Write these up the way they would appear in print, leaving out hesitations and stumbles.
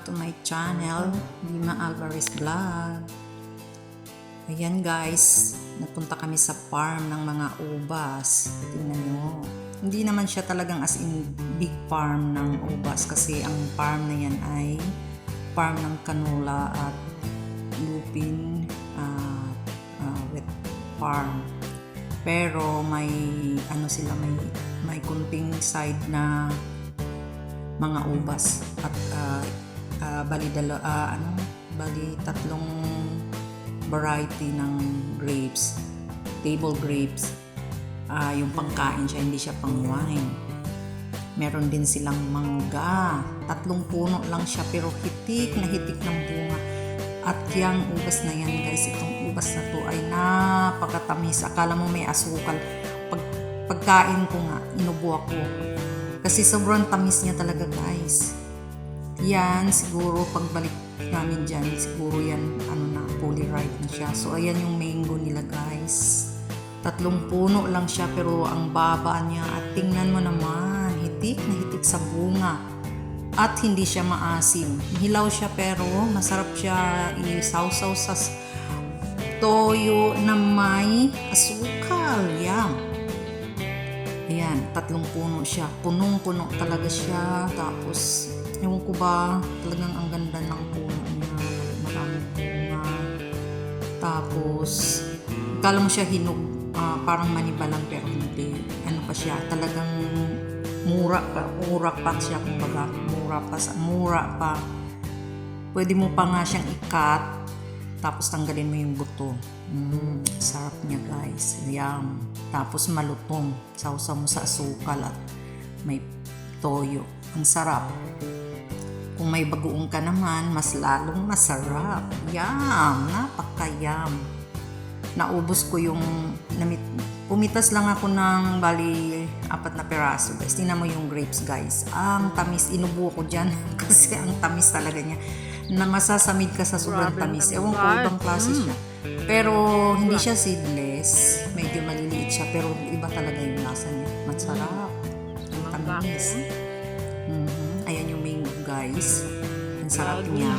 to my channel, Lima Alvarez Vlog. Ayan guys, napunta kami sa farm ng mga ubas. Tingnan nyo. Hindi naman siya talagang as in big farm ng ubas kasi ang farm na yan ay farm ng canola at lupin wet farm. Pero may sila, may kunting side na mga ubas at bali tatlong variety ng grapes, table grapes. Yung pangkain siya, hindi siya pang wine. Meron din silang mangga, 3 puno lang siya pero hitik na hitik ng bunga. At yung ubas na yan guys, itong ubas na to ay napakatamis. Akala mo may asukal. Pagkain ko nga, inubo ako. Kasi sobrang tamis niya talaga guys. Yan, siguro pagbalik namin dyan, siguro yan, fully ripe na siya. So ayan yung mango nila guys. 3 puno lang siya pero ang baba niya. At tingnan mo naman, hitik na hitik sa bunga. At hindi siya maasim. Hilaw siya pero masarap siya isawsaw sa toyo na may asukal. Yan. Ayan, 3 puno siya. Punong-puno talaga siya. Tapos, ewan ko ba, talagang ang ganda ng puno niya. Maraming bunga. Tapos, kala mo siya hinog. Parang maniba lang pero hindi. Ano pa siya, talagang mura pa siya, kumbaga. Mura pa. Pwede mo pa nga siyang ikat. Tapos tanggalin mo yung buto. Sarap niya guys. Yum. Tapos malutong. Sausaw mo sa asukal at may toyo. Ang sarap. Kung may bagoong ka naman, mas lalong masarap. Yum. Napaka-yum. Naubos ko yung pumitas lang ako ng bali 4 na peraso guys. Tingnan mo yung grapes guys. Ang tamis. Inubo ko dyan kasi ang tamis talaga niya. Na masasamid ka sa sobrang tamis. Ewan ko, ibang klase siya. Pero hindi siya seedless. Medyo maliliit siya. Pero iba talaga yung lasa niya. Masarap. Tamis. Ayan yung mango guys. Ang sarap niya.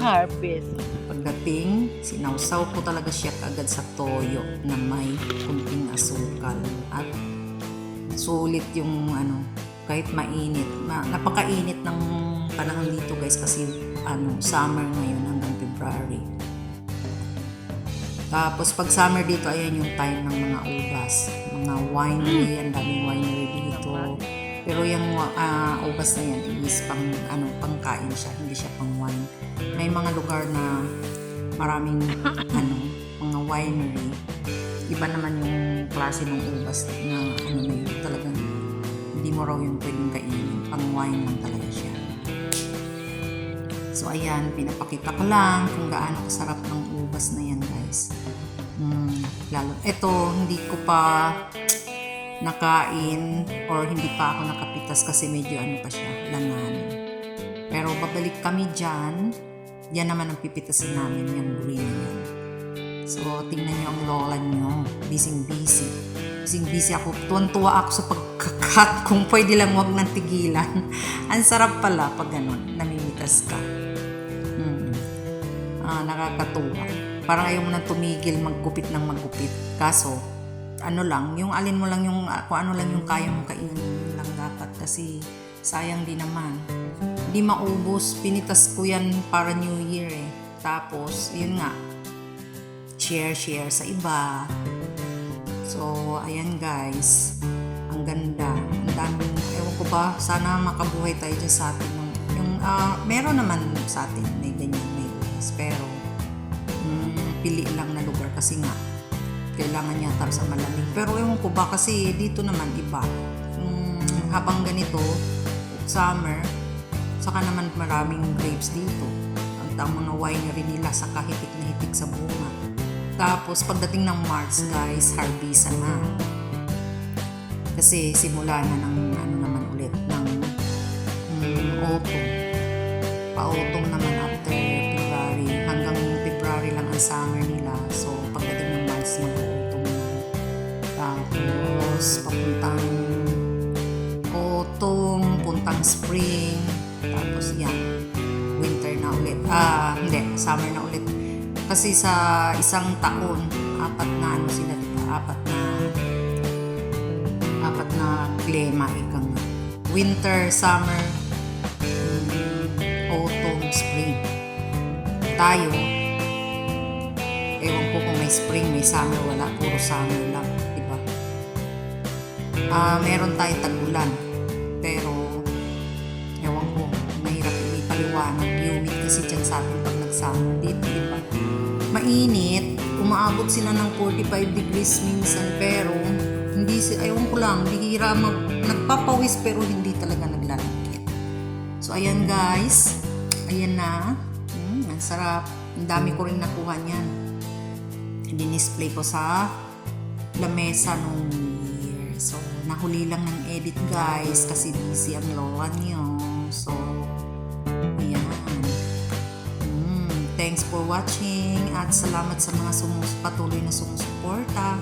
Pagdating, sinawsaw ko talaga siya kaagad sa toyo na may kunting asukal. At sulit yung kahit mainit. Napakainit ng panahon dito guys kasi summer ngayon hanggang February. Tapos pag summer dito, ayan yung time ng mga ubas. Mga winery, ang daming winery dito. Pero yung ubas na yan is pangkain siya, hindi siya pang wine. May mga lugar na maraming mga winery. Iba naman yung klase ng ubas na talagang hindi mo raw yung pwedeng kainin. Pang wine lang talaga siya. So ayan, pinapakita ko lang kung gaano kasarap ng ubas na yan guys. Lalo, ito hindi ko pa nakain or hindi pa ako nakapitas kasi medyo pa siya, langan. Pero babalik kami dyan. Yan naman ang pipitasin namin, yung green yan. So, tingnan nyo ang lola nyo. Busy-busy. Busy-busy ako. Tuwan-tuwa ako sa pagkakat. Kung pwede lang wag nang tigilan. Ang sarap pala pag ganun, namimitas ka. Nakakatuwa. Parang ayaw mo nang tumigil maggupit ng maggupit. Kaso, yung alin mo lang yung, kung ano lang yung kaya mo kainin lang dapat kasi sayang din naman. Hindi maubos, pinitas ko yan para New Year eh. Tapos, yun nga, share sa iba. So, ayan guys, ang ganda. Ang daming, ewan ko ba, sana makabuhay tayo dyan sa atin. Meron naman sa atin, may ganyan, may ulas. Pero, pili lang na lugar kasi nga, kailangan yata sa malamig. Pero ewan ko ba kasi dito naman iba. Habang ganito, summer, saka naman maraming grapes dito. Ang mga winery nila saka hitik na hitik sa bunga. Tapos pagdating ng March guys, harvest na. Kasi simula na ng naman ulit ng autumn. Pa-autumn naman after February. Hanggang February lang ang summer nila. So pagdating ng March mag-autumn na. Tapos papuntang autumn, puntang spring. Tapos yan, winter na ulit. Kasi sa isang taon, apat na klima, ikang winter, summer, autumn, spring. Tayo, ewan ko kung may spring, may summer, wala, puro summer lang, diba? Meron tayo tag-ulan, pero ewan ko, mahirap ipaliwanag, humid kasi dyan sa atin pag nag-summer dito, diba? Mainit, umaabot sila ng 45 degrees minsan, pero hindi, ewan ko lang, bihira nagpapawis pero hindi talaga naglalakit. So ayan guys, ayan na, ang sarap, ang dami ko rin nakuha niyan. Dinisplay ko sa lamesa nung year. So nahuli lang ng edit guys kasi busy ang lola niyo. So ayan. Thanks for watching at salamat sa mga patuloy na sumusuporta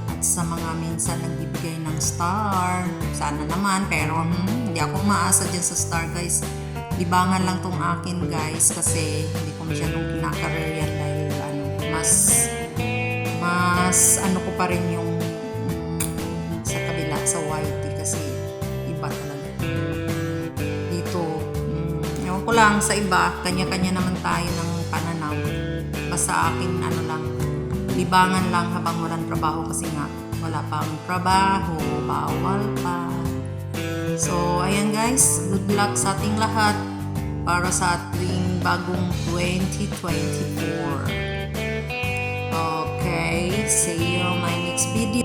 at sa mga minsan nagbibigay ng star. Sana naman, pero hindi ako maasa dyan sa star guys. Libangan lang tong akin guys kasi hindi ko masyadong kinakareer yan dahil mas ano ko pa rin yung sa kabila sa YT kasi iba talaga. Dito, ewan ko lang sa iba, kanya-kanya naman tayo ng pananaw. Basta akin libangan lang habang walang trabaho kasi nga wala pang trabaho, bawal pa. So ayan guys, good luck sa ating lahat para sa ating bagong 2024. Okay, see you on my next video.